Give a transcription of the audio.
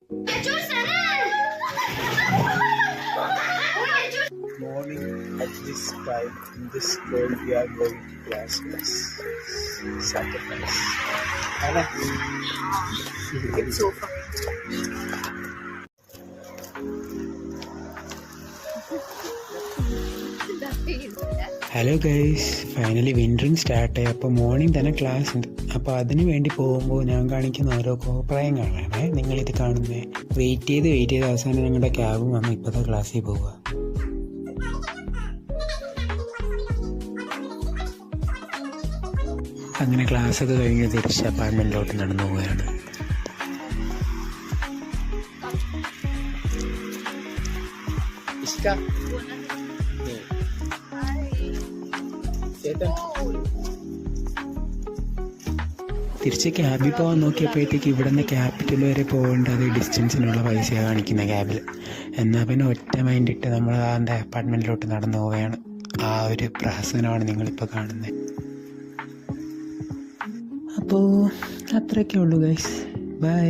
Morning at this time in this school we are going to class bus. Sacrifice. It's over. Hello guys, finally wintering സ്റ്റാർട്ടായി. അപ്പോൾ morning തന്നെ class ഉണ്ട്. അപ്പോൾ അതിന് വേണ്ടി പോകുമ്പോൾ ഞാൻ കാണിക്കുന്ന ഓരോ കോപ്രായം കാണാനേ നിങ്ങളിത് കാണുന്നത്. വെയിറ്റ് ചെയ്ത് അവസാനം ഞങ്ങളുടെ ക്യാബും വന്ന് ഇപ്പോഴത്തെ ക്ലാസ്സിൽ പോവുക. അങ്ങനെ ക്ലാസ്സൊക്കെ കഴിഞ്ഞ് തിരിച്ച് അപ്പാർട്ട്മെൻറ്റിലോട്ട് നടന്നു പോവുകയാണ്. തിരിച്ച് ക്യാബിൽ പോകാൻ നോക്കിയപ്പോഴത്തേക്ക് ഇവിടെ നിന്ന് ക്യാപിറ്റൽ വരെ പോകേണ്ട അത് ഡിസ്റ്റൻസിനുള്ള പൈസയാണ് കാണിക്കുന്ന ക്യാബിൽ. എന്നാൽ പിന്നെ ഒറ്റ മൈൻഡ് ഇട്ട് നമ്മൾ അതിൻ്റെ അപ്പാർട്ട്മെൻറ്റിലോട്ട് നടന്നു പോവുകയാണ്. ആ ഒരു പ്രഹസനമാണ് നിങ്ങളിപ്പോൾ കാണുന്നത്. അപ്പോൾ അത്രയൊക്കെ ഉള്ളൂ ഗൈസ്. ബൈ.